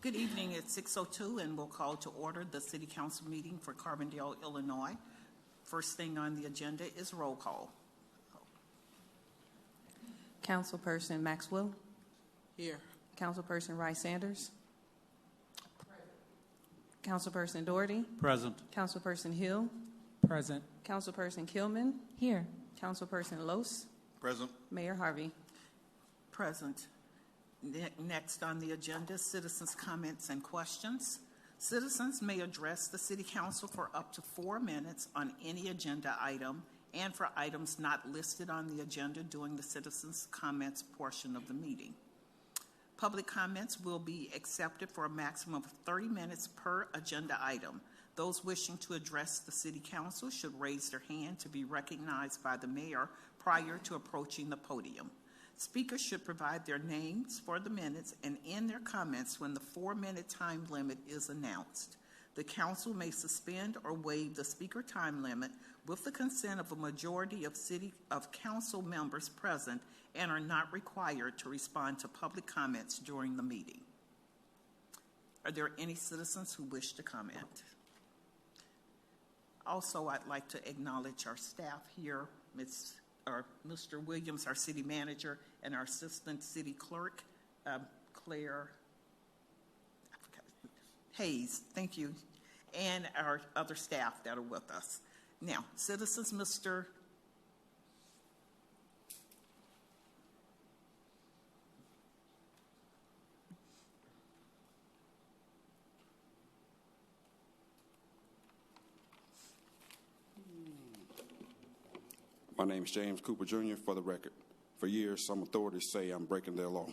Good evening. It's 6:02, and we'll call to order the City Council meeting for Carbondale, Illinois. First thing on the agenda is roll call. Councilperson Maxwell. Here. Councilperson Rice Sanders. Present. Councilperson Doherty. Present. Councilperson Hill. Present. Councilperson Kilman. Here. Councilperson Lose. Present. Mayor Harvey. Present. Next on the agenda, citizens' comments and questions. Citizens may address the City Council for up to 4 minutes on any agenda item and for items not listed on the agenda during the citizens' comments portion of the meeting. Public comments will be accepted for a maximum of 30 minutes per agenda item. Those wishing to address the City Council should raise their hand to be recognized by the mayor prior to approaching the podium. Speakers should provide their names for the minutes and end their comments when the 4-minute time limit is announced. The council may suspend or waive the speaker time limit with the consent of a majority of council members present and are not required to respond to public comments during the meeting. Are there any citizens who wish to comment? Also, I'd like to acknowledge our staff here, Mr. Williams, our city manager, and our assistant city clerk, Claire Hayes, thank you, and our other staff that are with us. Now, citizens, Mr. My name is James Cooper Jr. For the record, for years, some authorities say I'm breaking their law.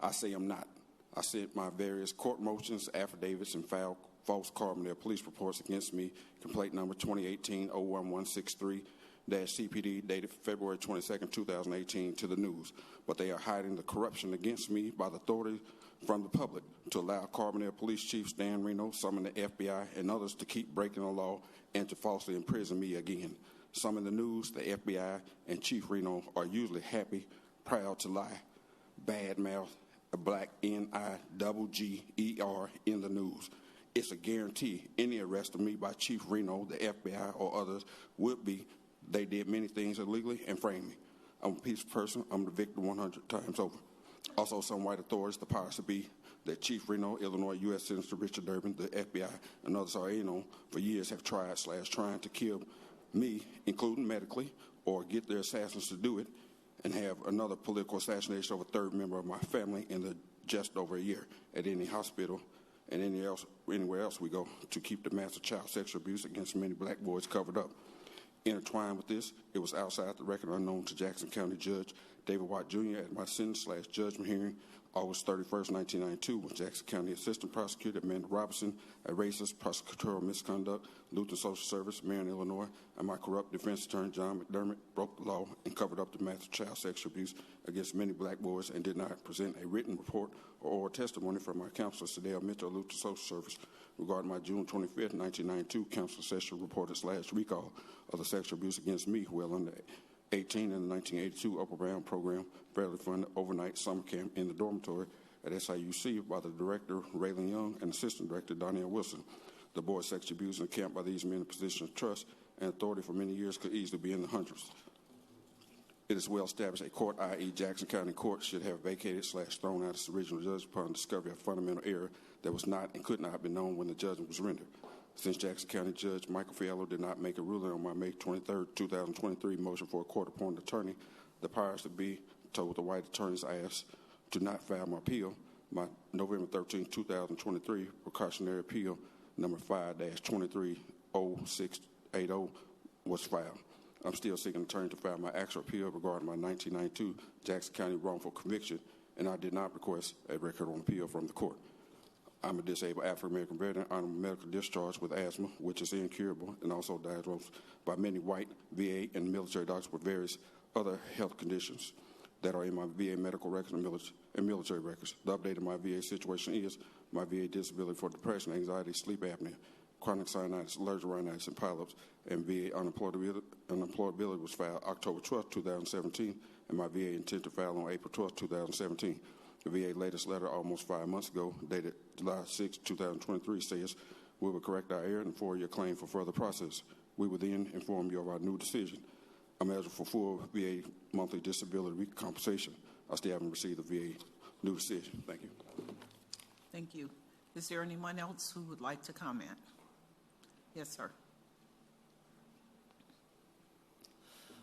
I say I'm not. I sent my various court motions, affidavits, and filed false Carbondale police reports against me, complaint number 2018-01163-CPD, dated February 22, 2018, to the news. But they are hiding the corruption against me by the authority from the public to allow Carbondale Police Chief Stan Reno, some in the FBI, and others to keep breaking the law and to falsely imprison me again. Some in the news, the FBI and Chief Reno are usually happy, proud to lie, badmouth a black N-I-G-G-E-R in the news. It's a guarantee any arrest of me by Chief Reno, the FBI, or others would be they did many things illegally and framed me. I'm a peaceful person. I'm the victim 100 times over. Also, some white authorities, the powers to be, that Chief Reno, Illinois, U.S. Senator Richard Durbin, the FBI, and others are for years have trying to kill me, including medically, or get their assassins to do it, and have another political assassination of a third member of my family in just over a year at any hospital and anywhere else we go to keep the massive child sexual abuse against many black boys covered up. Intertwined with this, it was outside the record unknown to Jackson County Judge David Watt Jr. at my sentence/judgment hearing August 31st, 1992, when Jackson County Assistant Prosecutor Amanda Robinson, a racist prosecutorial misconduct, Lutheran Social Service, Marion, Illinois, and my corrupt defense attorney John McDermott broke the law and covered up the massive child sexual abuse against many black boys and did not present a written report or oral testimony from my counselor, Sadell Mitchell, Lutheran Social Service, regarding my June 25th, 1992 council session reported / recall of the sexual abuse against me while under 18 in the 1982 Upper Brown program, federally funded overnight summer camp in the dormitory at SIUC by the director, Raylan Young, and assistant director, Donnell Wilson. The board sexual abuse in the camp by these men in position of trust and authority for many years could easily be in the hundreds. It is well established a court, i.e. Jackson County Court, should have vacated / thrown out its original judgment upon discovery of fundamental error that was not and could not have been known when the judgment was rendered. Since Jackson County Judge Michael Fiallo did not make a ruling on my May 23, 2023 motion for a court-appointed attorney, the powers that be told the white attorneys I asked to not file my appeal. My November 13, 2023 precautionary appeal number 5-230680 was filed. I'm still seeking an attorney to file my actual appeal regarding my 1992 Jackson County wrongful conviction, and I did not request a record on appeal from the court. I'm a disabled African-American veteran on a medical discharge with asthma, which is incurable and also diagnosed by many white VA and military doctors with various other health conditions that are in my VA medical records and military records. The update of my VA situation is my VA disability for depression, anxiety, sleep apnea, chronic sinusitis, allergic rhinitis, and polyps, and VA unemployability was filed October 12, 2017, and my VA intent to file on April 12, 2017. The VA latest letter almost 5 months ago, dated July 6, 2023, says, "We will correct our error and forward your claim for further process. We will then inform you of our new decision. I'm eligible for full VA monthly disability compensation. I still haven't received the VA new decision." Thank you. Thank you. Is there anyone else who would like to comment? Yes, sir.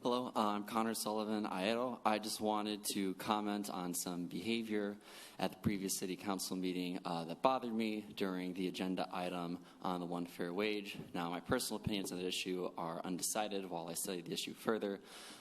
Hello, I'm Connor Sullivan, Aero. I just wanted to comment on some behavior at the previous city council meeting that bothered me during the agenda item on the one fair wage. Now, my personal opinions on the issue are undecided while I study the issue further,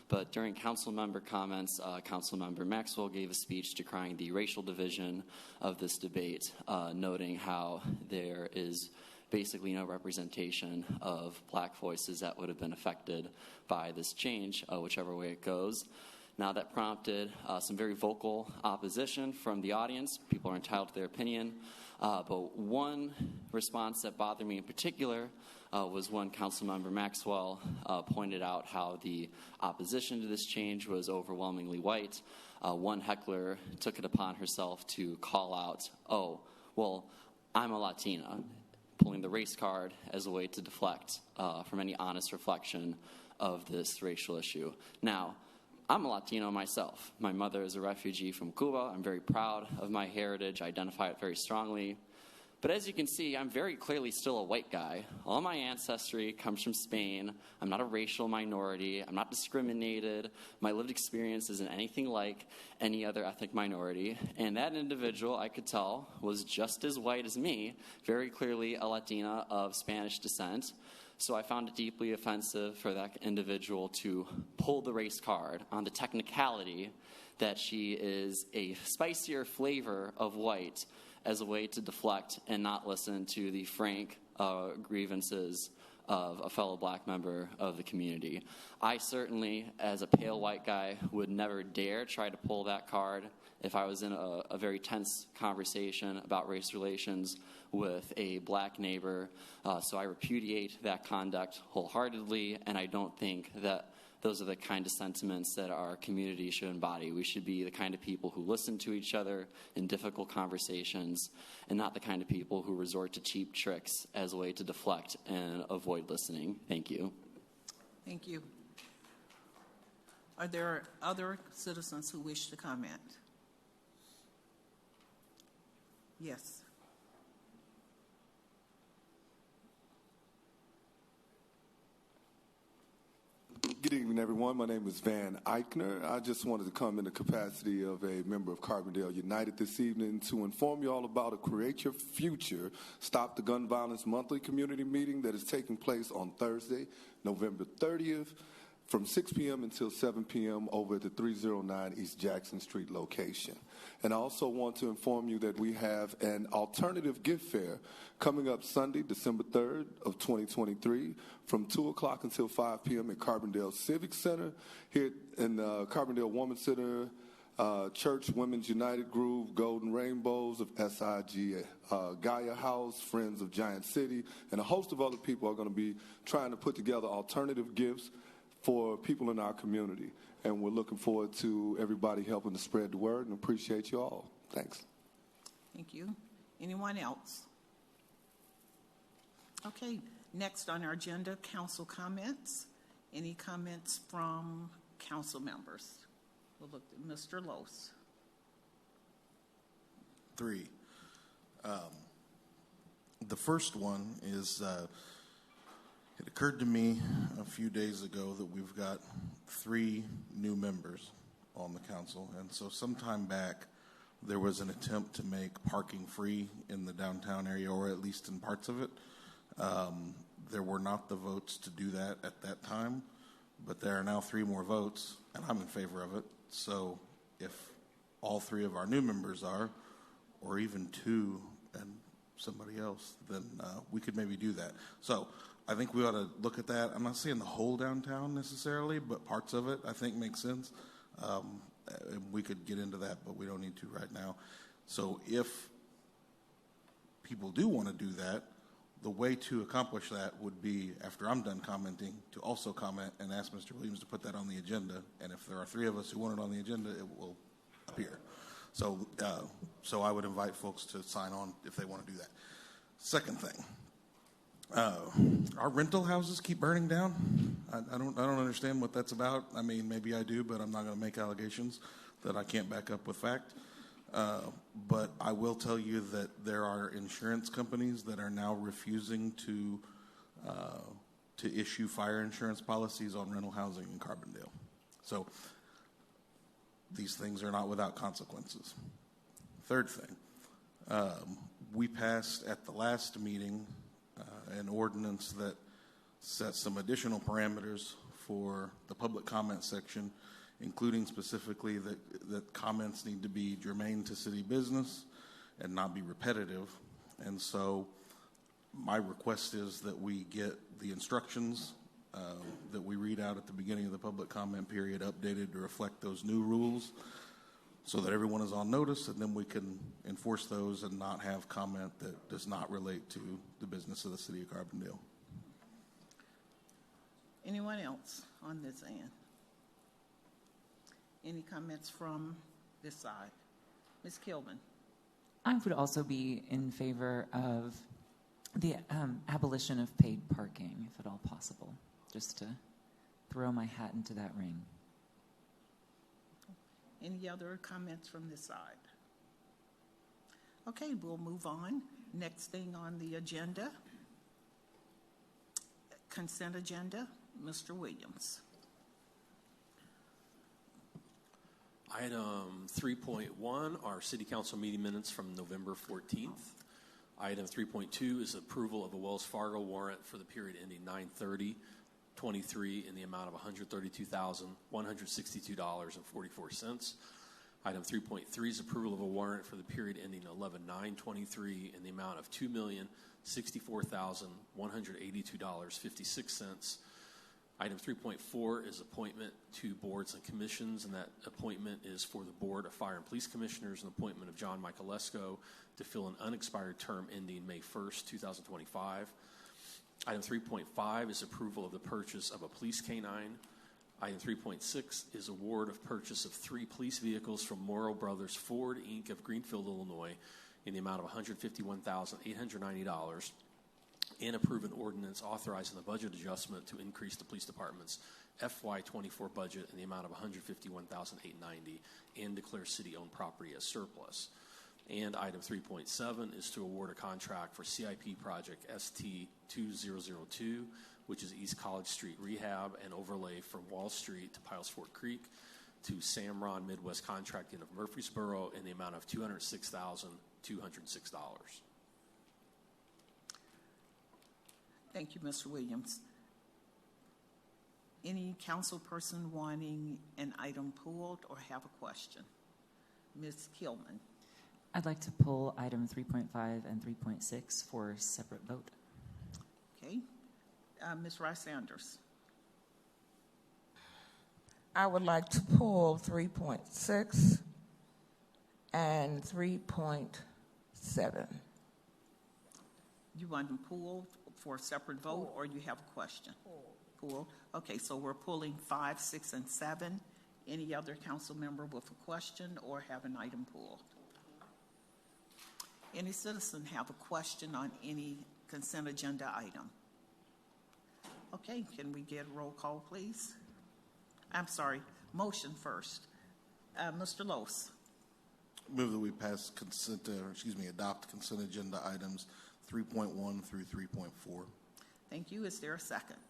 but during council member comments, Council Member Maxwell gave a speech decrying the racial division of this debate, noting how there is basically no representation of black voices that would have been affected by this change, whichever way it goes. Now, that prompted some very vocal opposition from the audience. People are entitled to their opinion. But one response that bothered me in particular was when Councilmember Maxwell pointed out how the opposition to this change was overwhelmingly white. One heckler took it upon herself to call out, "Oh, well, I'm a Latina," pulling the race card as a way to deflect from any honest reflection of this racial issue. Now, I'm a Latino myself. My mother is a refugee from Cuba. I'm very proud of my heritage. I identify it very strongly. But as you can see, I'm very clearly still a white guy. All my ancestry comes from Spain. I'm not a racial minority. I'm not discriminated. My lived experience isn't anything like any other ethnic minority. And that individual, I could tell, was just as white as me, very clearly a Latina of Spanish descent. So I found it deeply offensive for that individual to pull the race card on the technicality that she is a spicier flavor of white as a way to deflect and not listen to the frank grievances of a fellow black member of the community. I certainly, as a pale white guy, would never dare try to pull that card if I was in a very tense conversation about race relations with a black neighbor. So I repudiate that conduct wholeheartedly, and I don't think that those are the kind of sentiments that our community should embody. We should be the kind of people who listen to each other in difficult conversations and not the kind of people who resort to cheap tricks as a way to deflect and avoid listening. Thank you. Thank you. Are there other citizens who wish to comment? Yes. Good evening, everyone. My name is Van Eichner. I just wanted to come in the capacity of a member of Carbondale United this evening to inform you all about a Create Your Future Stop the Gun Violence monthly community meeting that is taking place on Thursday, November 30th, from 6 p.m. until 7 p.m. over at the 309 East Jackson Street location. And I also want to inform you that we have an alternative gift fair coming up Sunday, December 3rd of 2023 from 2 o'clock until 5 p.m. at Carbondale Civic Center here in the Carbondale Women's Center, Church Women's United Group, Golden Rainbows of SIG, Gaia House, Friends of Giant City, and a host of other people are going to be trying to put together alternative gifts for people in our community. And we're looking forward to everybody helping to spread the word and appreciate you all. Thanks. Thank you. Anyone else? Okay, next on our agenda, council comments. Any comments from council members? We'll look at Mr. Lose. 3. The first one is it occurred to me a few days ago that we've got 3 new members on the council, and so sometime back there was an attempt to make parking free in the downtown area, or at least in parts of it. There were not the votes to do that at that time, but there are now 3 more votes, and I'm in favor of it. So if all 3 of our new members are, or even 2 and somebody else, then we could maybe do that. So I think we ought to look at that. I'm not saying the whole downtown necessarily, but parts of it I think make sense. And we could get into that, but we don't need to right now. So if people do want to do that, the way to accomplish that would be, after I'm done commenting, to also comment and ask Mr. Williams to put that on the agenda. And if there are 3 of us who want it on the agenda, it will appear. So I would invite folks to sign on if they want to do that. Second thing, our rental houses keep burning down. I don't understand what that's about. I mean, maybe I do, but I'm not going to make allegations that I can't back up with fact. But I will tell you that there are insurance companies that are now refusing to issue fire insurance policies on rental housing in Carbondale. So these things are not without consequences. Third thing, we passed at the last meeting an ordinance that sets some additional parameters for the public comment section, including specifically that comments need to be germane to city business and not be repetitive. And so my request is that we get the instructions that we read out at the beginning of the public comment period updated to reflect those new rules so that everyone is on notice, and then we can enforce those and not have comment that does not relate to the business of the city of Carbondale. Anyone else on this end? Any comments from this side? Ms. Kilman? I would also be in favor of the abolition of paid parking, if at all possible, just to throw my hat into that ring. Any other comments from this side? Okay, we'll move on. Next thing on the agenda, consent agenda, Mr. Williams. Item 3.1 are City Council meeting minutes from November 14th. Item 3.2 is approval of a Wells Fargo warrant for the period ending 9/30/23 in the amount of $132,162.44. Item 3.3 is approval of a warrant for the period ending 11/9/23 in the amount of $2,064,182.56. Item 3.4 is appointment to boards and commissions, and that appointment is for the Board of Fire and Police Commissioners, and appointment of John Michaelesco to fill an unexpired term ending May 1st, 2025. Item 3.5 is approval of the purchase of a police canine. Item 3.6 is award of purchase of 3 police vehicles from Morrow Brothers Ford, Inc. of Greenfield, Illinois, in the amount of $151,890, and approve an ordinance authorizing the budget adjustment to increase the police department's FY24 budget in the amount of $151,890 and declare city-owned property as surplus. And item 3.7 is to award a contract for CIP project ST2002, which is East College Street rehab and overlay from Wall Street to Piles Fork Creek, to Samron Midwest Contracting of Murfreesboro in the amount of $206,206. Thank you, Mr. Williams. Any council person wanting an item pulled or have a question? Ms. Kilman? I'd like to pull item 3.5 and 3.6 for separate vote. Okay. Ms. Rice-Sanders? I would like to pull 3.6 and 3.7. You want them pulled for a separate vote, or you have a question? Pull. Okay, so we're pulling 5, 6, and 7. Any other council member with a question or have an item pulled? Any citizen have a question on any consent agenda item? Okay, can we get a roll call, please? I'm sorry, motion first. Mr. Lose. Move that we pass adopt consent agenda items 3.1 through 3.4. Thank you. Is there a second?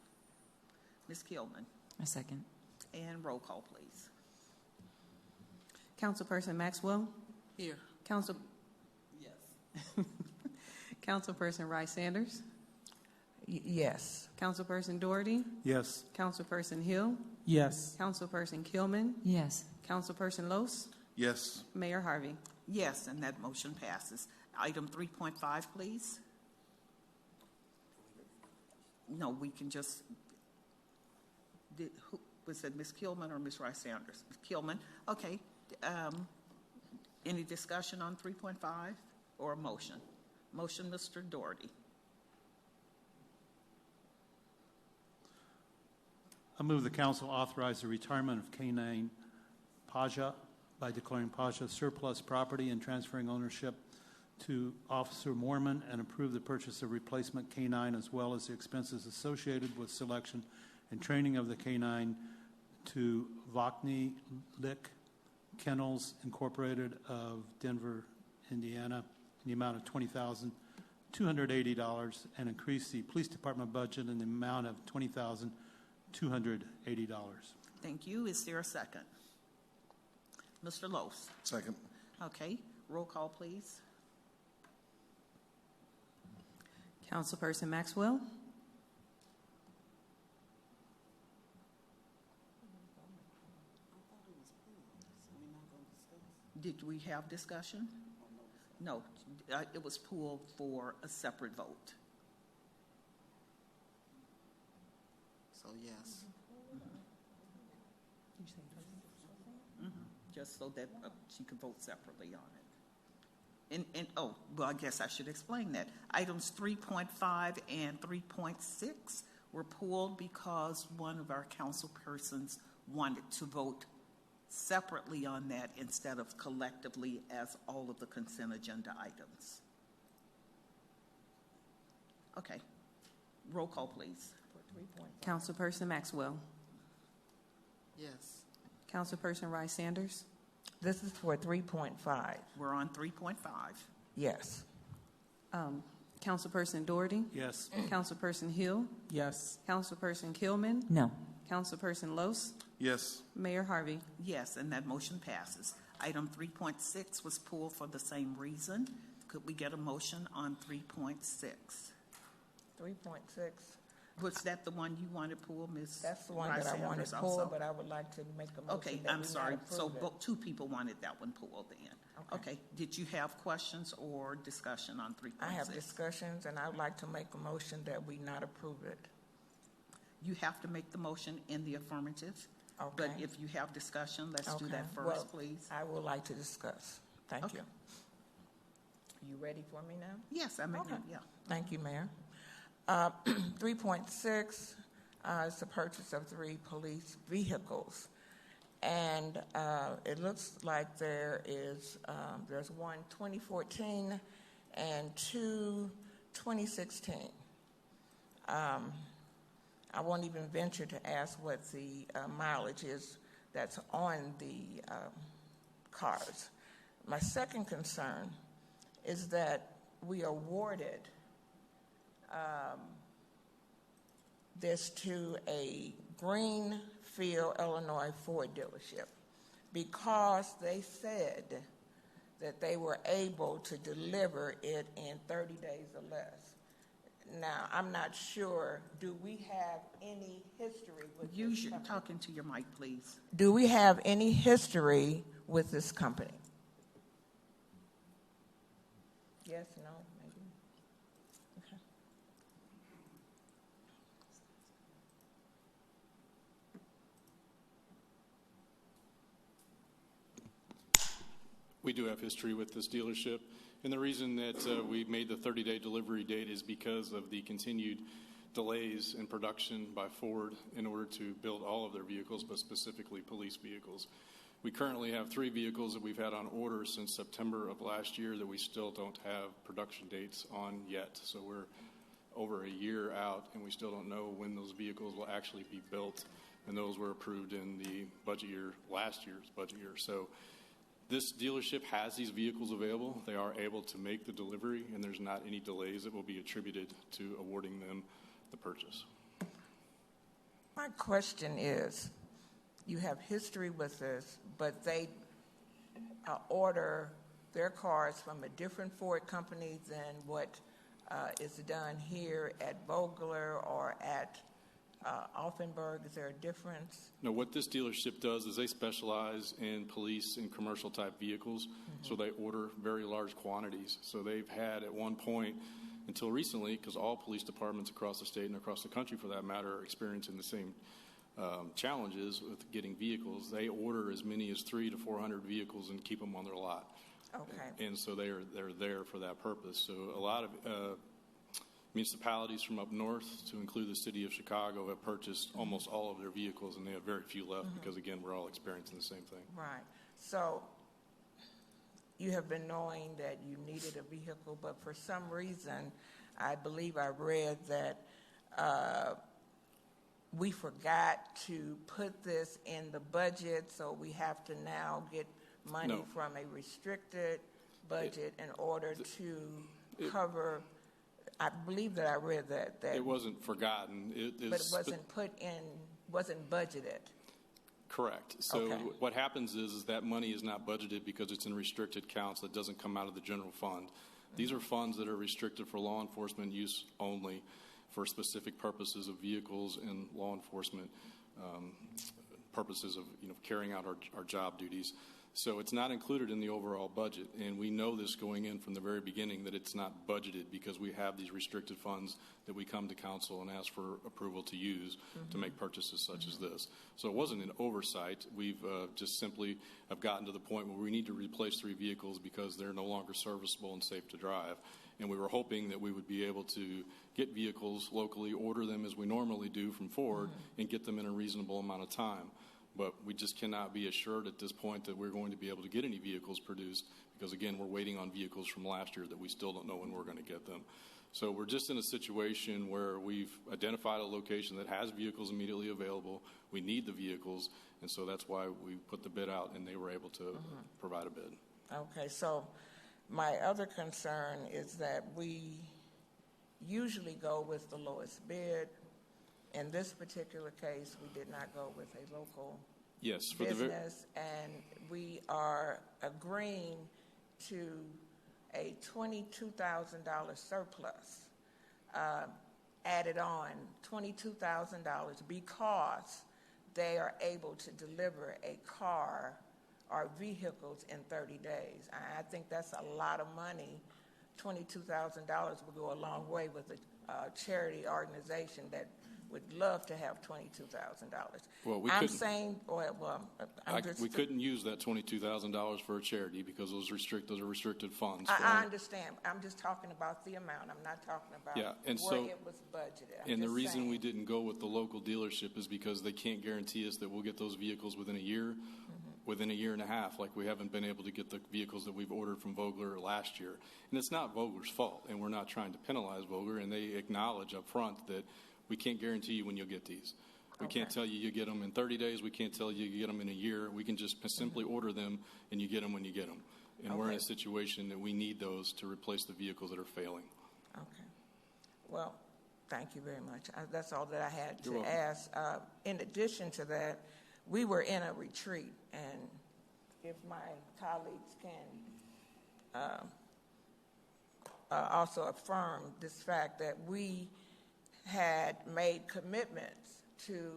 Ms. Kilman. A second. And roll call, please. Councilperson Maxwell? Here. Yes. Councilperson Rice-Sanders? Yes. Councilperson Doherty? Yes. Councilperson Hill? Yes. Councilperson Kilman? Yes. Councilperson Lose? Yes. Mayor Harvey? Yes, and that motion passes. Item 3.5, please. No, we can just, was it Ms. Kilman or Ms. Rice-Sanders? Ms. Kilman, okay. Any discussion on 3.5 or a motion? Motion, Mr. Doherty. I move the council authorize the retirement of K-9 Paja by declaring Pasha surplus property and transferring ownership to Officer Moorman, and approve the purchase of replacement canine as well as the expenses associated with selection and training of the canine to Vachni Lick Kennels Incorporated of Denver, Indiana, in the amount of $20,280, and increase the police department budget in the amount of $20,280. Thank you. Is there a second? Mr. Los. Second. Okay, roll call, please. Councilperson Maxwell, Did we have discussion? No, it was pulled for a separate vote. So yes. Just so that she could vote separately on it. And oh, well, I guess I should explain that. Items 3.5 and 3.6 were pulled because one of our council persons wanted to vote separately on that instead of collectively as all of the consent agenda items. Okay. Roll call, please. Councilperson Maxwell, Yes. Councilperson Rice Sanders, This is for 3.5. We're on 3.5. Yes. Councilperson Doherty, Yes. Councilperson Hill, Yes. Councilperson Killman, No. Councilperson Los, Yes. Mayor Harvey. Yes, and that motion passes. Item 3.6 was pulled for the same reason. Could we get a motion on 3.6? 3.6. Was that the one you want to pull, Ms. That's the one that I wanted Rice-Sanders pulled, also? but I would like to make a motion Okay, that I'm we sorry. not So approve it. two people wanted that one pulled then. Okay. Did you have questions or discussion on 3.6? I have discussions, and I would like to make a motion that we not approve it. You have to make the motion in the affirmative. But Okay. if you have discussion, let's do that Okay. first, please. I would like to discuss. Thank Okay. you. You ready for me now? Yes, I mean, Okay. yeah. Thank you, Mayor. 3.6 is the purchase of 3 police vehicles. And it looks like there's one 2014 and 2 2016. I won't even venture to ask what the mileage is that's on the cars. My second concern is that we awarded this to a Greenfield, Illinois Ford dealership because they said that they were able to deliver it in 30 days or less. Now, I'm not sure, do we have any history with Use this your, company? talking to your mic, please. Do we have any history with this company? Yes, no, maybe? Okay. We do have history with this dealership, and the reason that we made the 30-day delivery date is because of the continued delays in production by Ford in order to build all of their vehicles, but specifically police vehicles. We currently have 3 vehicles that we've had on order since September of last year that we still don't have production dates on yet. So we're over a year out, and we still don't know when those vehicles will actually be built, and those were approved in the budget year, last year's budget year. So this dealership has these vehicles available. They are able to make the delivery, and there's not any delays that will be attributed to awarding them the purchase. My question is, you have history with this, but they order their cars from a different Ford company than what is done here at Vogler or at Offenburg. Is there a difference? No, what this dealership does is they specialize in police and commercial type vehicles, so they order very large quantities. So they've had at one point until recently, because all police departments across the state and across the country for that matter are experiencing the same challenges with getting vehicles. They order as many as 300 to 400 vehicles and keep them on their lot. Okay. And so they're there for that purpose. So a lot of municipalities from up north, to include the city of Chicago, have purchased almost all of their vehicles, and they have very few left because, again, we're all experiencing the same thing. Right. So you have been knowing that you needed a vehicle, but for some reason, I believe I read that we forgot to put this in the budget, so we have to now get money from a restricted budget in order to cover. I believe that I read that it wasn't forgotten. But it wasn't put in, wasn't budgeted. Correct. So what happens is that money is not budgeted because it's in restricted accounts that doesn't come out of the general fund. These are funds that are restricted for law enforcement use only, for specific purposes of vehicles and law enforcement purposes of carrying out our job duties. So it's not included in the overall budget, and we know this going in from the very beginning that it's not budgeted because we have these restricted funds that we come to council and ask for approval to use to make purchases such as this. So it wasn't an oversight. We've just simply have gotten to the point where we need to replace 3 vehicles because they're no longer serviceable and safe to drive. And we were hoping that we would be able to get vehicles locally, order them as we normally do from Ford, and get them in a reasonable amount of time. But we just cannot be assured at this point that we're going to be able to get any vehicles produced because, again, we're waiting on vehicles from last year that we still don't know when we're going to get them. So we're just in a situation where we've identified a location that has vehicles immediately available. We need the vehicles, and so that's why we put the bid out, and they were able to provide a bid. Okay, so my other concern is that we usually go with the lowest bid. In this particular case, we did not go with a local business, and we are agreeing to a $22,000 surplus added on, $22,000, because they are able to deliver a car or vehicles in 30 days. I think that's a lot of money. $22,000 will go a long way with a charity organization that would love to have $22,000. Well, we couldn't use that $22,000 for a charity because those are restricted funds. I understand. I'm just talking about the amount. I'm not talking about where it was budgeted. And the reason we didn't go with the local dealership is because they can't guarantee us that we'll get those vehicles within a year, within a year and a half, like we haven't been able to get the vehicles that we've ordered from Vogler last year. And it's not Vogler's fault, and we're not trying to penalize Vogler, and they acknowledge up front that we can't guarantee you when you'll get these. We can't tell you get them in 30 days. We can't tell you get them in a year. We can just simply order them, and you get them when you get them. And we're in a situation that we need those to replace the vehicles that are failing. Okay. Well, thank you very much. That's all that I had You're to welcome. ask. In addition to that, we were in a retreat, and if my colleagues can also affirm this fact that we had made commitments to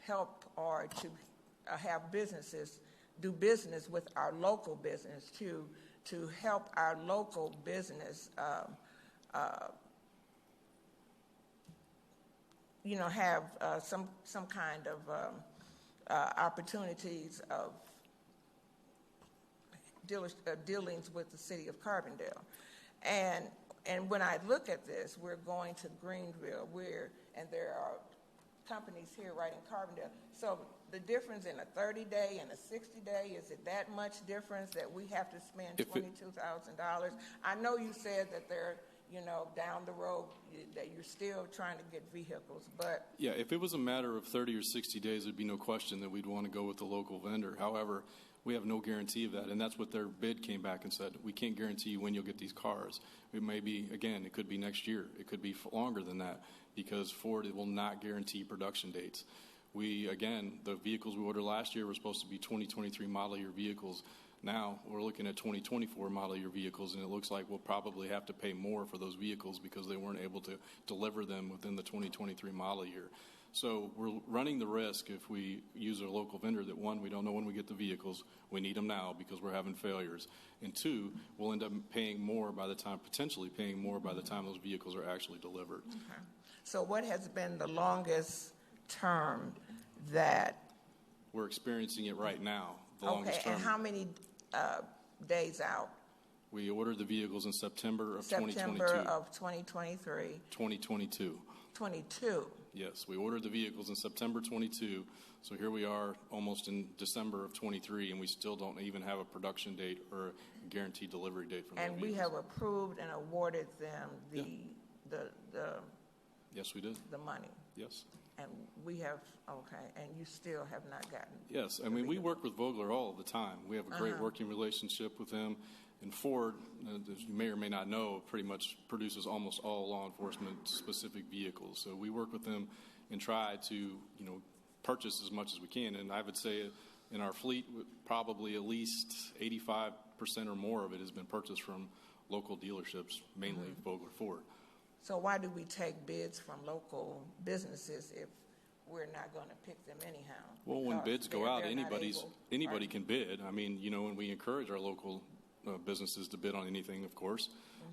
help or to have businesses do business with our local business, to help our local business have some kind of opportunities of dealings with the city of Carbondale. And when I look at this, we're going to Greenville, and there are companies here right in Carbondale. So the difference in a 30-day and a 60-day, is it that much difference that we have to spend $22,000? I know you said that they're, down the road, that you're still trying to get vehicles, but... Yeah, if it was a matter of 30 or 60 days, there'd be no question that we'd want to go with the local vendor. However, we have no guarantee of that, and that's what their bid came back and said. We can't guarantee you when you'll get these cars. It may be, again, it could be next year. It could be longer than that because Ford will not guarantee production dates. The vehicles we ordered last year were supposed to be 2023 model year vehicles. Now we're looking at 2024 model year vehicles, and it looks like we'll probably have to pay more for those vehicles because they weren't able to deliver them within the 2023 model year. So we're running the risk if we use a local vendor that, one, we don't know when we get the vehicles. We need them now because we're having failures. And two, we'll end up potentially paying more by the time those vehicles are actually delivered. Okay. So what has been the longest term that... We're experiencing it right now, the longest term. And how many days out? We ordered the vehicles in September of 2022. September of 2023. 2022. 22. Yes, we ordered the vehicles in September 22, so here we are almost in December of 23, and we still don't even have a production date or a guaranteed delivery date for those And we vehicles. have approved and awarded them the Yes, we did. the money. Yes. And we have, okay, and you still have not gotten. Yes, I mean, we work with Vogler all the time. We have a great working relationship with them. And Ford, as you may or may not know, pretty much produces almost all law enforcement specific vehicles. So we work with them and try to, purchase as much as we can. And I would say in our fleet, probably at least 85% or more of it has been purchased from local dealerships, mainly Vogler Ford. So why do we take bids from local businesses if we're not going to pick them anyhow? Well, when bids go out, they're not anybody can bid. I mean, and we encourage our local businesses to bid on anything, of course.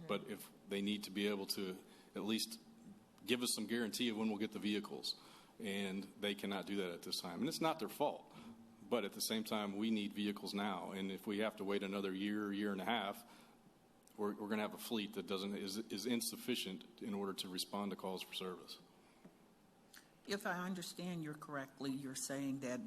But if they need to be able to at least give us some guarantee of when we'll get the vehicles, and they cannot do that at this time. And it's not their fault. But at the same time, we need vehicles now. And if we have to wait another year and a half, we're going to have a fleet that is insufficient in order to respond to calls for service. If I understand you correctly, you're saying that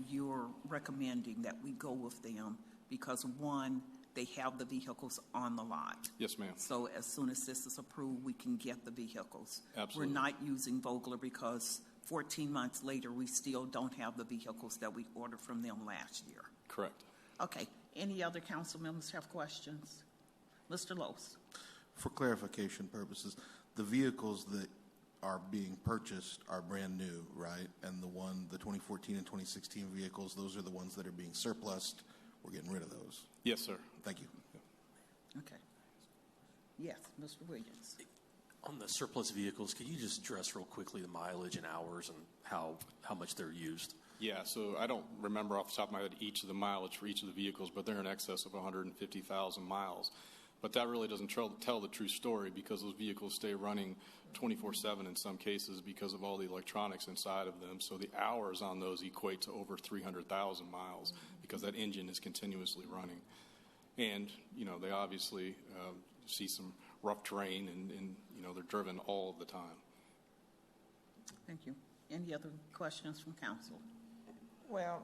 you're recommending that we go with them because, one, they have the vehicles on the lot. Yes, ma'am. So as soon as this is approved, we can get the vehicles. Absolutely. We're not using Vogler because 14 months later, we still don't have the vehicles that we ordered from them last year. Correct. Okay. Any other council members have questions? Mr. Lose. For clarification purposes, the vehicles that are being purchased are brand new, right? And the 2014 and 2016 vehicles, those are the ones that are being surplused. We're getting rid of those. Yes, sir. Thank you. Okay. Yes, Mr. Williams. On the surplus vehicles, could you just address real quickly the mileage and hours and how much they're used? Yeah, so I don't remember off the top of my head each of the mileage for each of the vehicles, but they're in excess of 150,000 miles. But that really doesn't tell the true story because those vehicles stay running 24/7 in some cases because of all the electronics inside of them. So the hours on those equate to over 300,000 miles because that engine is continuously running. And, they obviously see some rough terrain and they're driven all of the time. Thank you. Any other questions from council? Well,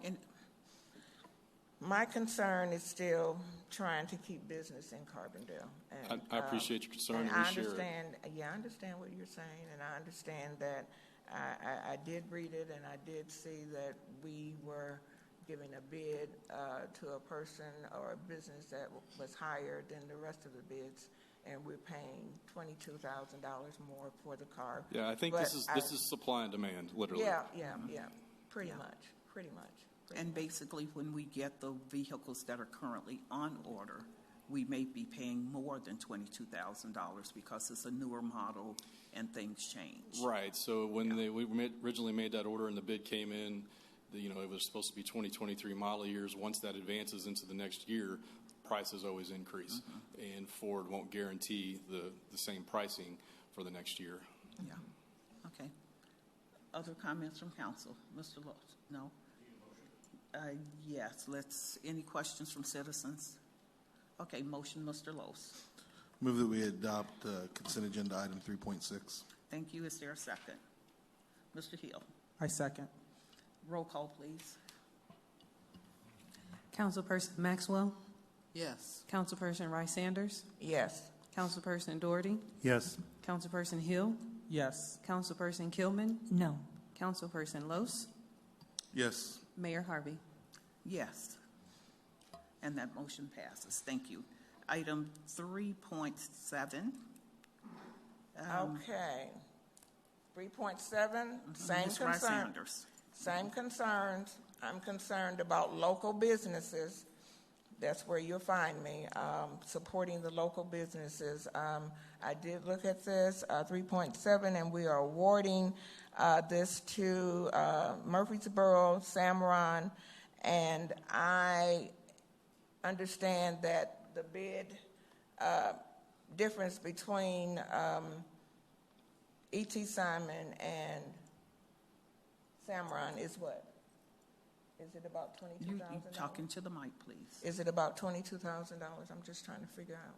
my concern is still trying to keep business in Carbondale. And, I appreciate your concern. And and I we share it. understand. Yeah, I understand what you're saying, and I understand that. I did read it, and I did see that we were giving a bid to a person or a business that was higher than the rest of the bids, and we're paying $22,000 more for the car. Yeah, I think this is supply and demand, literally. Yeah, pretty much. And basically, when we get the vehicles that are currently on order, we may be paying more than $22,000 because it's a newer model and things change. Right. So when we originally made that order and the bid came in, it was supposed to be 2023 model years. Once that advances into the next year, prices always increase. And Ford won't guarantee the same pricing for the next year. Yeah. Okay. Other comments from council? Mr. Lewis? No? Yes. Any questions from citizens? Okay. Motion, Mr. Lewis. Move that we adopt consent agenda item 3.6. Thank you. Is there a second? Mr. Hill. I second. Roll call, please. Councilperson Maxwell, Yes. Councilperson Rice-Sanders, Yes. Councilperson Doherty, Yes. Councilperson Hill, Yes. Councilperson Kilman, No. Councilperson Lose, Yes. Mayor Harvey. Yes. And that motion passes. Thank you. Item 3.7. Okay. 3.7, same Ms. concern. Rice-Sanders. Same concerns. I'm concerned about local businesses. That's where you'll find me, supporting the local businesses. I did look at this, 3.7, and we are awarding this to Murfreesboro, Samron, and I understand that the bid difference between E.T. Simon and Samron is what? Is it about $22,000? You talking to the mic, please. Is it about $22,000? I'm just trying to figure out.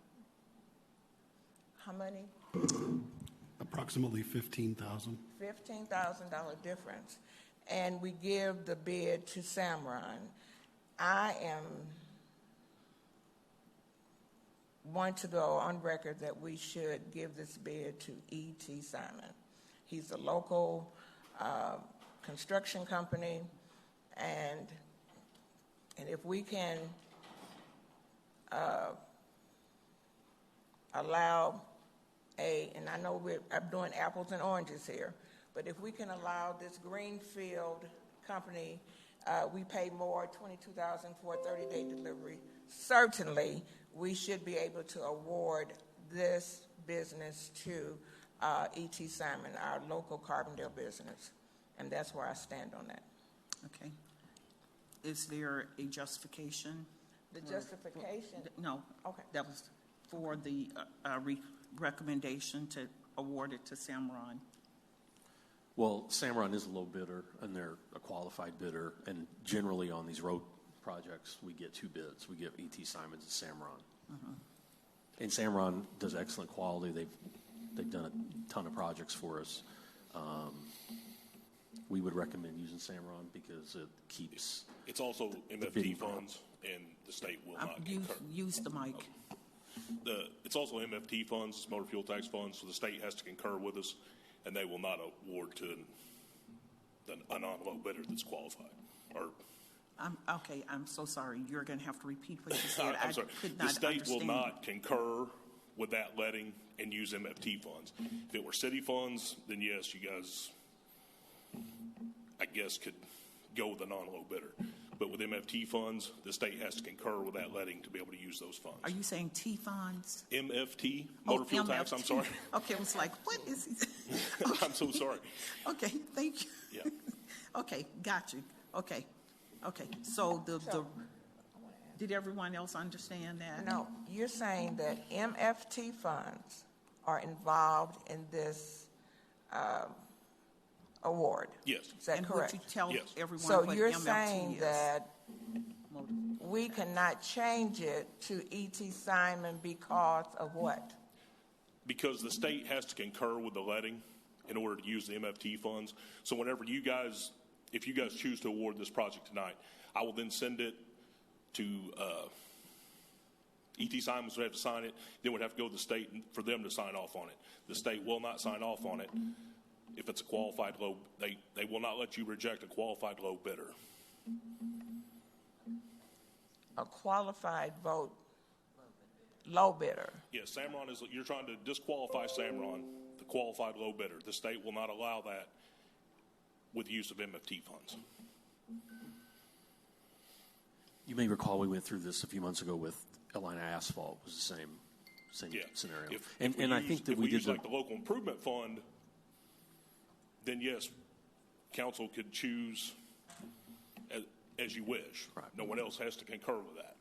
How many? Approximately $15,000. $15,000 difference. And we give the bid to Samron. I want to go on record that we should give this bid to E.T. Simon. He's a local construction company, and if we can allow and I know I'm doing apples and oranges here, but if we can allow this Greenfield company, we pay more, $22,000 for a 30-day delivery. Certainly, we should be able to award this business to E.T. Simon, our local Carbondale business, and that's where I stand on that. Okay. Is there a justification? The justification? No. Okay. That was for the recommendation to award it to Samron. Well, Samron is a low bidder, and they're a qualified bidder. And generally on these road projects, we get two bids. We get E.T. Simons and Samron. Mm-hmm. And Samron does excellent quality. They've done a ton of projects for us. We would recommend using Samron because it keeps. It's also MFT funds, and the state will not concur. Use the mic. It's also MFT funds, it's motor fuel tax funds, so the state has to concur with us, and they will not award to a non-low bidder that's qualified. Okay, I'm so sorry. You're going to have to repeat what you said. I'm sorry. The state will not concur with that letting and use MFT funds. If it were city funds, then yes, you guys, I guess, could go with a non-low bidder. But with MFT funds, the state has to concur with that letting to be able to use those funds. Are you saying T funds? MFT, motor fuel tax, I'm sorry. Okay, I was like, what is he saying? I'm so sorry. Okay, thank you. Yeah. Okay, got you. Okay. So did everyone else understand that? No, you're saying that MFT funds are involved in this award. Yes. Is that correct? Would you tell everyone so what you're MFT saying is? that we cannot change it to E.T. Simon because of what? Because the state has to concur with the letting in order to use the MFT funds. So whenever if you guys choose to award this project tonight, I will then send it to E.T. Simons would have to sign it, then would have to go to the state for them to sign off on it. The state will not sign off on it if it's a qualified low. They will not let you reject a qualified low bidder. A qualified vote low bidder. Yes, Samron you're trying to disqualify Samron, the qualified low bidder. The state will not allow that with the use of MFT funds. You may recall we went through this a few months ago with Atlanta Asphalt. It was the same scenario. I think that we did like the local improvement fund, then yes, council could choose as you wish. Right. No one else has to concur with that.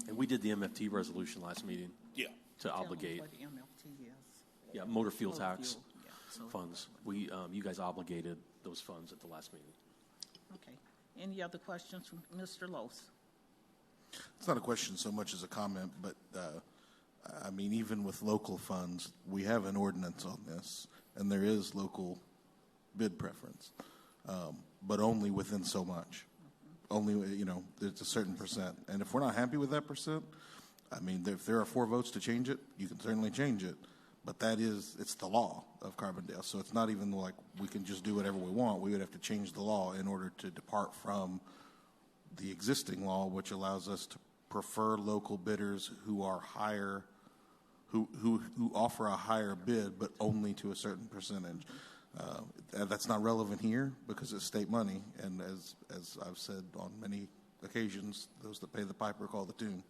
And we did the MFT resolution last meeting. Yeah. To obligate. Tell them what MFT is. Yeah, motor fuel tax fuel. funds. We you guys obligated those funds at the last meeting. Okay. Any other questions from Mr. Lose? It's not a question so much as a comment, but I mean, even with local funds, we have an ordinance on this, and there is local bid preference, but only within so much. Only, there's a certain percent. And if we're not happy with that percent, I mean, if there are 4 votes to change it, you can certainly change it. But it's the law of Carbondale. So it's not even like we can just do whatever we want. We would have to change the law in order to depart from the existing law, which allows us to prefer local bidders who are higher, who offer a higher bid, but only to a certain percentage. That's not relevant here because it's state money, and as I've said on many occasions, those that pay the piper call the tune,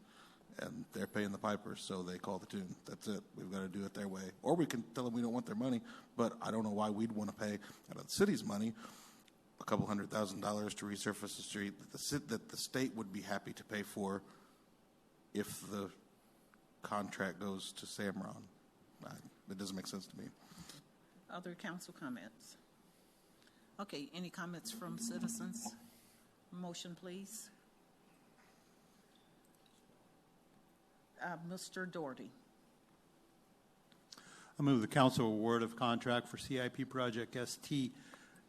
and they're paying the piper, so they call the tune. That's it. We've got to do it their way, or we can tell them we don't want their money. But I don't know why we'd want to pay out of the city's money a couple $100,000 to resurface the street that the state would be happy to pay for if the contract goes to Samron. It doesn't make sense to me. Other council comments? Okay, any comments from citizens? Motion, please. Mr. Doherty. I move the council award of contract for CIP Project ST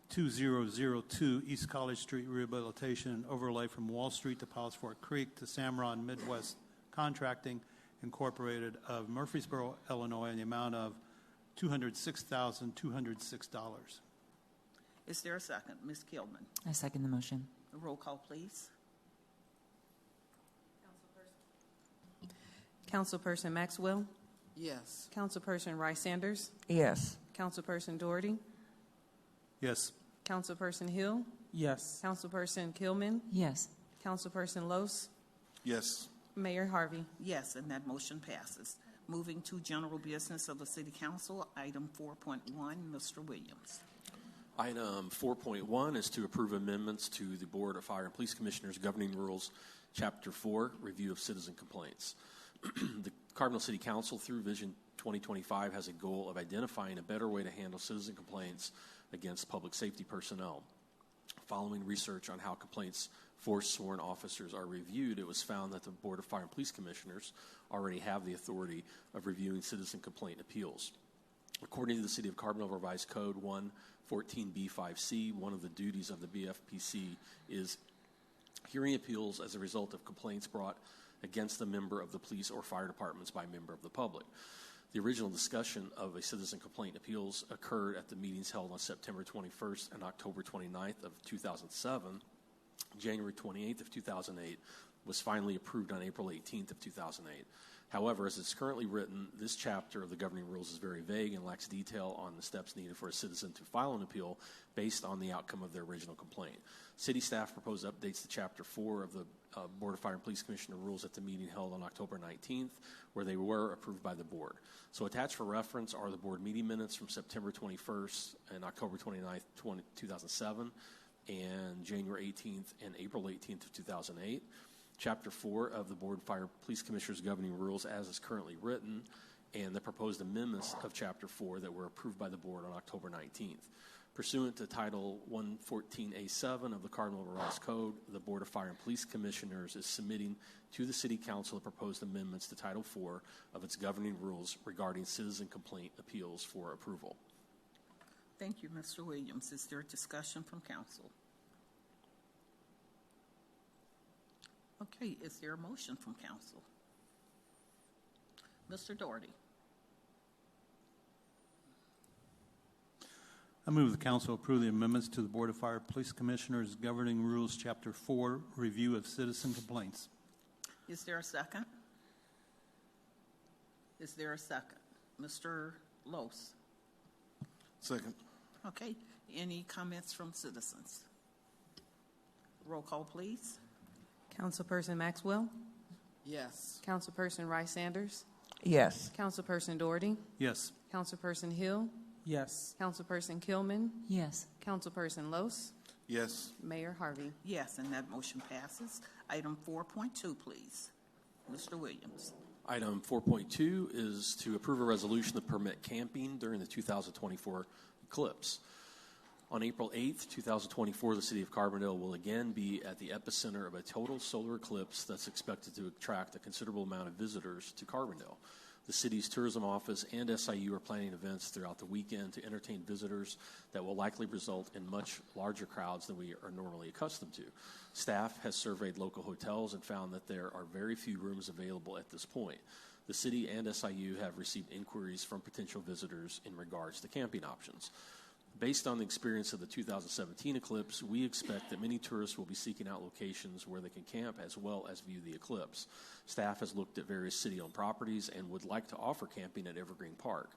2002 East College Street Rehabilitation and Overlay from Wall Street to Palos Fork Creek to Samron Midwest Contracting Incorporated of Murfreesboro, Illinois, in the amount of $206,206. Is there a second? Ms. Kilman. I second the motion. A roll call, please. Councilperson Maxwell, Yes. Councilperson Rice Sanders, Yes. Councilperson Doherty, Yes. Councilperson Hill, Yes. Councilperson Kilman, Yes. Councilperson Los, Yes. Mayor Harvey. Yes, and that motion passes. Moving to general business of the City Council, item 4.1, Mr. Williams. Item 4.1 is to approve amendments to the Board of Fire and Police Commissioners Governing Rules, Chapter 4, Review of Citizen Complaints. The Carbondale City Council, through Vision 2025, has a goal of identifying a better way to handle citizen complaints against public safety personnel. Following research on how complaints for sworn officers are reviewed, it was found that the Board of Fire and Police Commissioners already have the authority of reviewing citizen complaint appeals. According to the City of Carbondale Revised Code 114B5C, one of the duties of the BFPC is hearing appeals as a result of complaints brought against a member of the police or fire departments by a member of the public. The original discussion of a citizen complaint appeals occurred at the meetings held on September 21st and October 29th of 2007. January 28th of 2008 was finally approved on April 18th of 2008. However, as it's currently written, this chapter of the governing rules is very vague and lacks detail on the steps needed for a citizen to file an appeal based on the outcome of their original complaint. City staff proposed updates to Chapter 4 of the Board of Fire and Police Commissioner rules at the meeting held on October 19th, where they were approved by the board. So attached for reference are the board meeting minutes from September 21st and October 29th, 2007, and January 18th and April 18th of 2008. Chapter 4 of the Board of Fire Police Commissioners Governing Rules as is currently written, and the proposed amendments of Chapter 4 that were approved by the board on October 19th. Pursuant to Title 114A7 of the Cardinal Revised Code, the Board of Fire and Police Commissioners is submitting to the City Council the proposed amendments to Title 4 of its governing rules regarding citizen complaint appeals for approval. Thank you, Mr. Williams. Is there a discussion from council? Okay, is there a motion from council? Mr. Doherty. I move the council approve the amendments to the Board of Fire Police Commissioners Governing Rules, Chapter 4, Review of Citizen Complaints. Is there a second? Is there a second? Mr. Los. Second. Okay, any comments from citizens? Roll call, please. Councilperson Maxwell, Yes. Councilperson Rice Sanders, Yes. Councilperson Doherty, Yes. Councilperson Hill, Yes. Councilperson Kilman, Yes. Councilperson Los, Yes. Mayor Harvey. Yes, and that motion passes. Item 4.2, please. Mr. Williams. Item 4.2 is to approve a resolution to permit camping during the 2024 eclipse. On April 8th, 2024, the City of Carbondale will again be at the epicenter of a total solar eclipse that's expected to attract a considerable amount of visitors to Carbondale. The city's tourism office and SIU are planning events throughout the weekend to entertain visitors that will likely result in much larger crowds than we are normally accustomed to. Staff has surveyed local hotels and found that there are very few rooms available at this point. The city and SIU have received inquiries from potential visitors in regards to camping options. Based on the experience of the 2017 eclipse, we expect that many tourists will be seeking out locations where they can camp as well as view the eclipse. Staff has looked at various city-owned properties and would like to offer camping at Evergreen Park.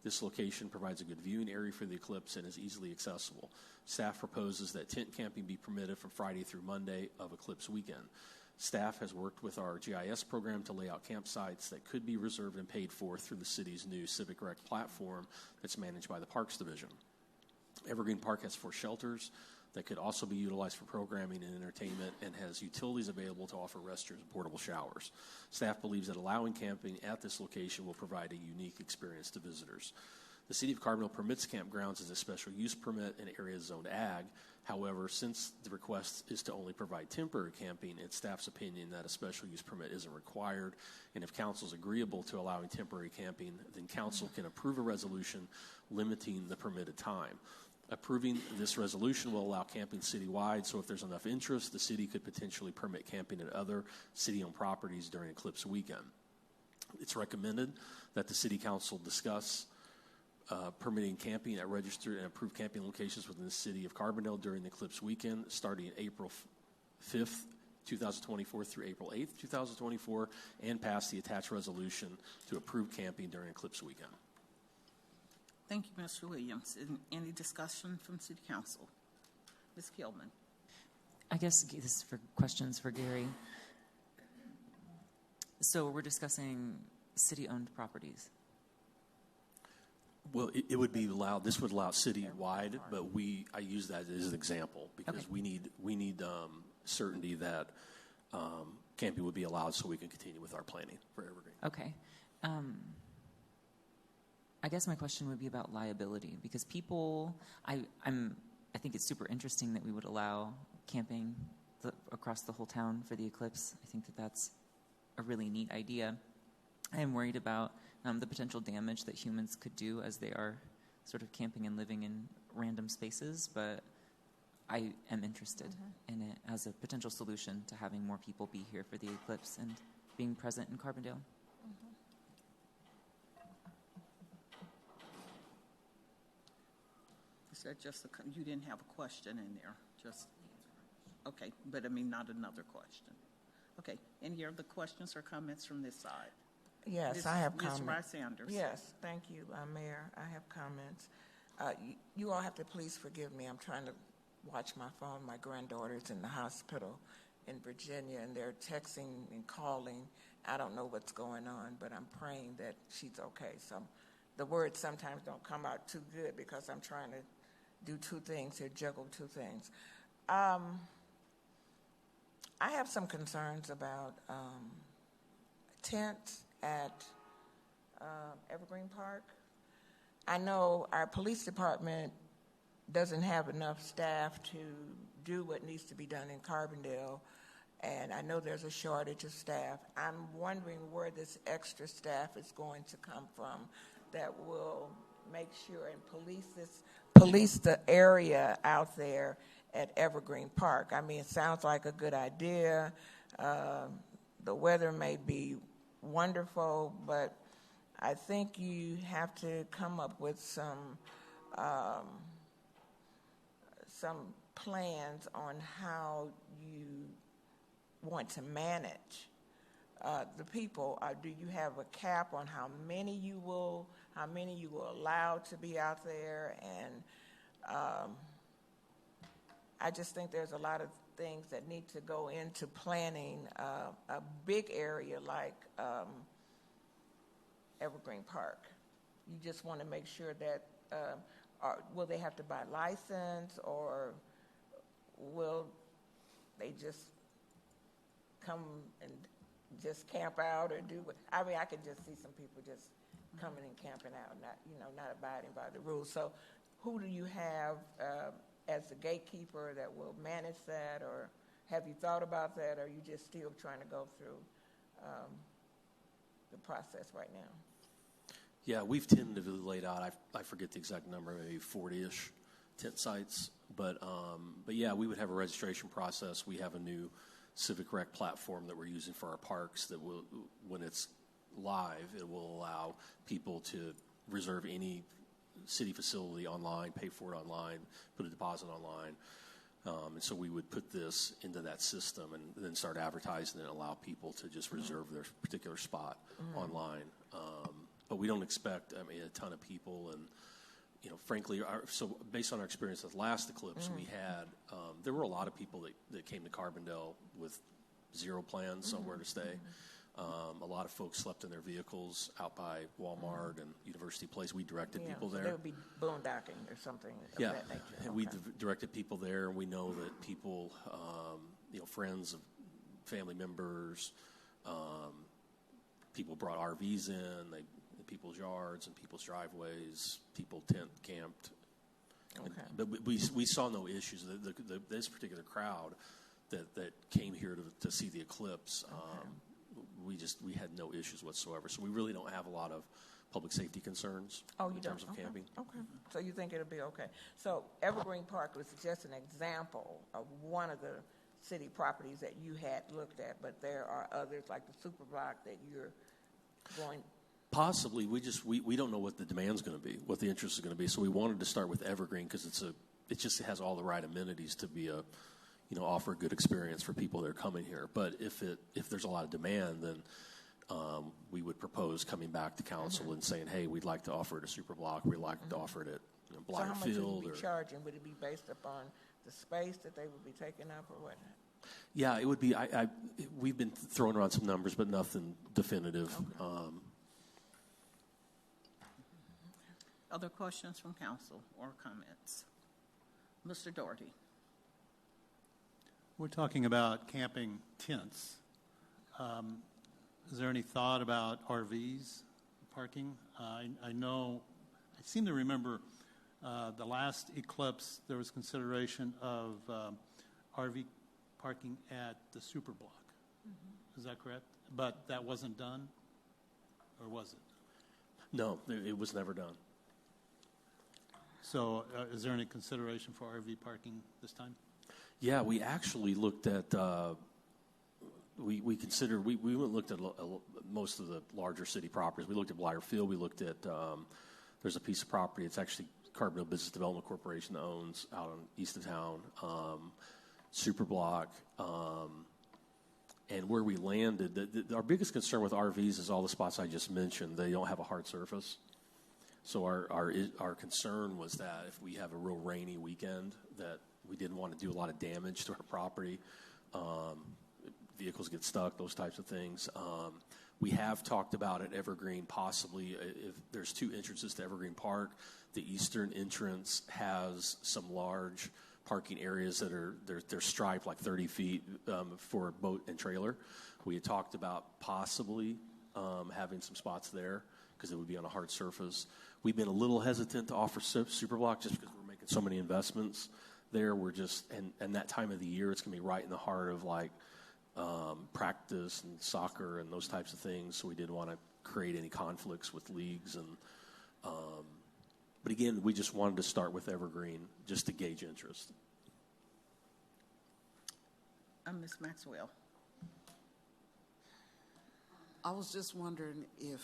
This location provides a good viewing area for the eclipse and is easily accessible. Staff proposes that tent camping be permitted from Friday through Monday of eclipse weekend. Staff has worked with our GIS program to lay out campsites that could be reserved and paid for through the city's new Civic Rec platform that's managed by the Parks Division. Evergreen Park has 4 shelters that could also be utilized for programming and entertainment and has utilities available to offer restrooms and portable showers. Staff believes that allowing camping at this location will provide a unique experience to visitors. The City of Carbondale permits campgrounds as a special use permit in areas zoned ag. However, since the request is to only provide temporary camping, it's staff's opinion that a special use permit isn't required. And if council is agreeable to allowing temporary camping, then council can approve a resolution limiting the permitted time. Approving this resolution will allow camping citywide, so if there's enough interest, the city could potentially permit camping at other city-owned properties during Eclipse weekend. It's recommended that the city council discuss permitting camping at registered and approved camping locations within the city of Carbondale during the Eclipse weekend, starting April 5th, 2024 through April 8th, 2024, and pass the attached resolution to approve camping during Eclipse weekend. Thank you, Mr. Williams. Any discussion from City Council? Ms. Kilman. I guess this is for questions for Gary. So we're discussing city-owned properties. Well, it would be allowed. This would allow citywide, but I use that as an example because Okay. we need certainty that camping would be allowed so we can continue with our planning for Evergreen. Okay. I guess my question would be about liability because people, I think it's super interesting that we would allow camping across the whole town for the eclipse. I think that that's a really neat idea. I am worried about the potential damage that humans could do as they are sort of camping and living in random spaces, but I am interested in it as a potential solution to having more people be here for the eclipse and being present in Carbondale. Is that just you didn't have a question in there? Just okay, but I mean not another question. Okay, any other questions or comments from this side? Yes, I have comments. Ms. Rice-Sanders. Yes, thank you, Mayor. I have comments. You all have to please forgive me. I'm trying to watch my phone. My granddaughter's in the hospital in Virginia, and they're texting and calling. I don't know what's going on, but I'm praying that she's okay. So the words sometimes don't come out too good because I'm trying to do two things here, juggle two things. I have some concerns about tents at Evergreen Park. I know our police department doesn't have enough staff to do what needs to be done in Carbondale, and I know there's a shortage of staff. I'm wondering where this extra staff is going to come from that will make sure and police the area out there at Evergreen Park. I mean, it sounds like a good idea. The weather may be wonderful, but I think you have to come up with some plans on how you want to manage the people. Do you have a cap on how many you will allow to be out there? And I just think there's a lot of things that need to go into planning a big area like Evergreen Park. You just want to make sure that will they have to buy a license, or will they just come and just camp out or do what? I mean, I could just see some people just coming and camping out, not abiding by the rules. So who do you have as the gatekeeper that will manage that, or have you thought about that, or are you just still trying to go through the process right now? Yeah, we've tentatively laid out, I forget the exact number, maybe 40-ish tent sites. But yeah, we would have a registration process. We have a new Civic Rec platform that we're using for our parks that will, when it's live, it will allow people to reserve any city facility online, pay for it online, put a deposit online. And so we would put this into that system and then start advertising and allow people to just reserve their particular spot online. But we don't expect, a ton of people. And, frankly, so based on our experience with last eclipse, we had, there were a lot of people that came to Carbondale with zero plans, somewhere to stay. A lot of folks slept in their vehicles out by Walmart and University Place. We directed people there. So they would be boondocking or something of that nature. And we directed people there, and we know that people, friends of family members, people brought RVs in, people's yards and people's driveways, people tent camped. Okay. But we saw no issues. This particular crowd that came here to see the eclipse, we had no issues whatsoever. So we really don't have a lot of public safety concerns in terms of camping. Okay. So you think it'll be okay. So Evergreen Park was just an example of one of the city properties that you had looked at, but there are others like the Super Block that you're going. Possibly. We don't know what the demand's going to be, what the interest is going to be. So we wanted to start with Evergreen because it just has all the right amenities to be offer a good experience for people that are coming here. But if there's a lot of demand, then we would propose coming back to council and saying, hey, we'd like to offer it a Super Block. We'd like to offer it at Blair Field. So how much would you be charging? Would it be based upon the space that they would be taking up or what? Yeah, it would be. We've been throwing around some numbers, but nothing definitive. Okay. Other questions from council or comments? Mr. Doherty. We're talking about camping tents. Is there any thought about RVs parking? I seem to remember the last eclipse, there was consideration of RV parking at the Super Block. Mm-hmm. Is that correct? But that wasn't done? Or was it? No, it was never done. So is there any consideration for RV parking this time? Yeah, we actually looked at, we went and looked at most of the larger city properties. We looked at Blair Field. We looked at, there's a piece of property. It's actually Carbondale Business Development Corporation that owns out on east of town, Super Block. And where we landed, our biggest concern with RVs is all the spots I just mentioned. They don't have a hard surface. So our concern was that if we have a real rainy weekend, that we didn't want to do a lot of damage to our property. Vehicles get stuck, those types of things. We have talked about at Evergreen possibly if there's two entrances to Evergreen Park. The eastern entrance has some large parking areas that they're striped like 30 feet for boat and trailer. We had talked about possibly having some spots there because it would be on a hard surface. We've been a little hesitant to offer Super Block just because we're making so many investments there. We're just, and that time of the year, it's going to be right in the heart of like practice and soccer and those types of things. So we didn't want to create any conflicts with leagues. But again, we just wanted to start with Evergreen just to gauge interest. Ms. Maxwell. I was just wondering if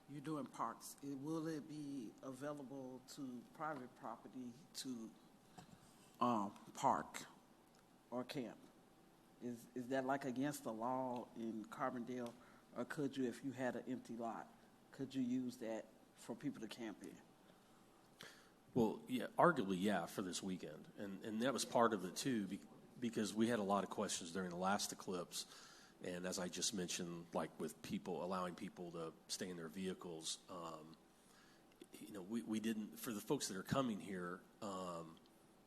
you're doing parks, will it be available to private property to park or camp? Is that like against the law in Carbondale, or could you, if you had an empty lot, could you use that for people to camp in? Well, yeah, arguably, yeah, for this weekend. And that was part of it, too, because we had a lot of questions during the last eclipse. And as I just mentioned, like with people, allowing people to stay in their vehicles, we didn't, for the folks that are coming here,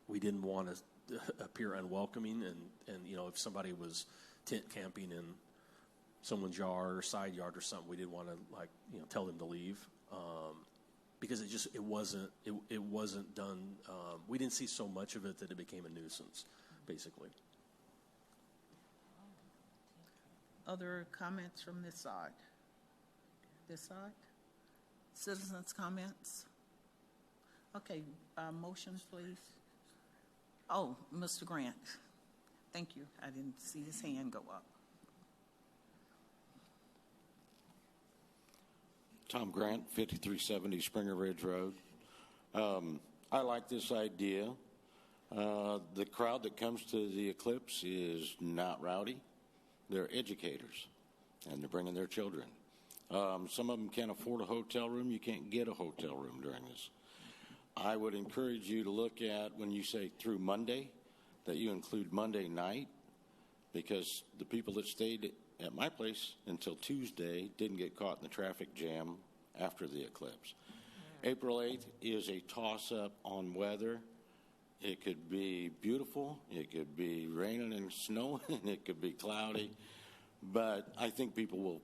we didn't want to appear unwelcoming. And if somebody was tent camping in someone's yard or side yard or something, we didn't want to tell them to leave. Because it wasn't done. We didn't see so much of it that it became a nuisance, basically. Other comments from this side? This side? Citizens' comments? Okay, motions, please. Oh, Mr. Grant. Thank you. I didn't see his hand go up. Tom Grant, 5370 Springer Ridge Road. I like this idea. The crowd that comes to the eclipse is not rowdy. They're educators, and they're bringing their children. Some of them can't afford a hotel room. You can't get a hotel room during this. I would encourage you to look at, when you say through Monday, that you include Monday night, because the people that stayed at my place until Tuesday didn't get caught in the traffic jam after the eclipse. April 8th is a toss-up on weather. It could be beautiful, it could be raining and snowing, it could be cloudy, but I think people will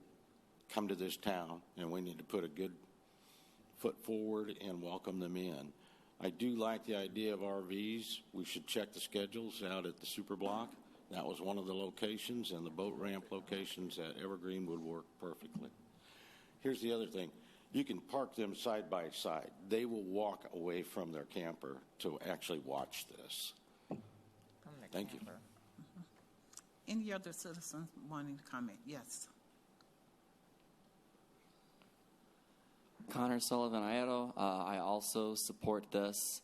come to this town, and we need to put a good foot forward and welcome them in. I do like the idea of RVs. We should check the schedules out at the Super Block. That was one of the locations, and the boat ramp locations at Evergreen would work perfectly. Here's the other thing. You can park them side by side. They will walk away from their camper to actually watch this. Thank you. Any other citizens wanting to comment? Yes. Connor Sullivan, Idaho. I also support this.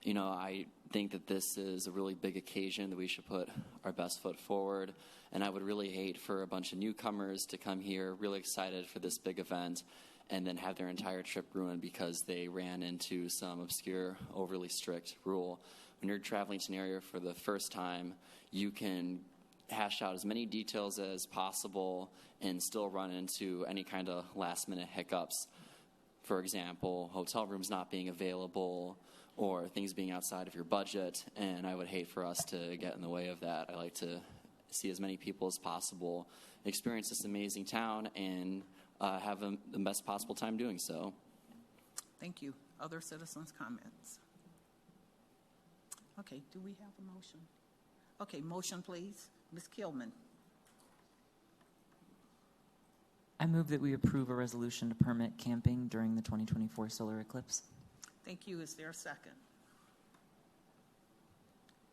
I think that this is a really big occasion that we should put our best foot forward. And I would really hate for a bunch of newcomers to come here really excited for this big event and then have their entire trip ruined because they ran into some obscure, overly strict rule. When you're traveling to an area for the first time, you can hash out as many details as possible and still run into any kind of last-minute hiccups. For example, hotel rooms not being available or things being outside of your budget, and I would hate for us to get in the way of that. I like to see as many people as possible experience this amazing town and have the best possible time doing so. Thank you. Other citizens' comments? Okay, do we have a motion? Okay, motion, please. Ms. Kilman. I move that we approve a resolution to permit camping during the 2024 solar eclipse. Thank you. Is there a second?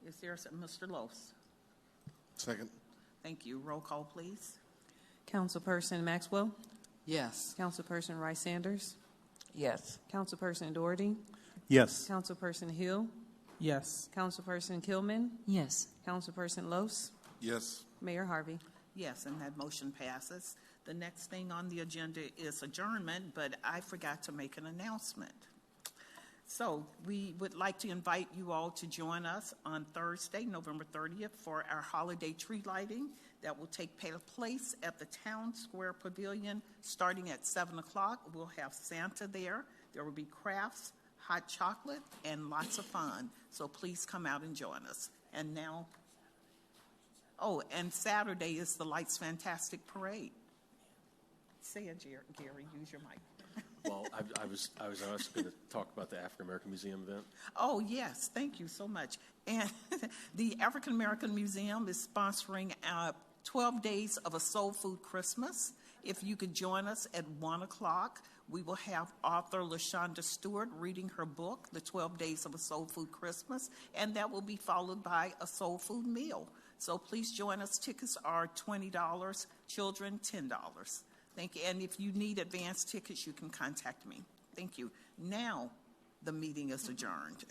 Is there a second? Mr. Los? Second. Thank you. Roll call, please. Councilperson Maxwell, Yes. Councilperson Rice Sanders, Yes. Councilperson Doherty, Yes. Councilperson Hill, Yes. Councilperson Kilman, Yes. Councilperson Los, Yes. Mayor Harvey. Yes, and that motion passes. The next thing on the agenda is adjournment, but I forgot to make an announcement. So we would like to invite you all to join us on Thursday, November 30th, for our holiday tree lighting that will take place at the Town Square Pavilion starting at 7 o'clock. We'll have Santa there. There will be crafts, hot chocolate, and lots of fun. So please come out and join us. And now, and Saturday is the Lights Fantastic Parade. Say it, Gary, use your mic. Well, I was also going to talk about the African American Museum event. Oh, yes. Thank you so much. And the African American Museum is sponsoring 12 Days of a Soul Food Christmas. If you could join us at 1 o'clock, we will have author LaShonda Stewart reading her book, The 12 Days of a Soul Food Christmas, and that will be followed by a soul food meal. So please join us. Tickets are $20, children $10. Thank you. And if you need advance tickets, you can contact me. Thank you. Now, the meeting is adjourned.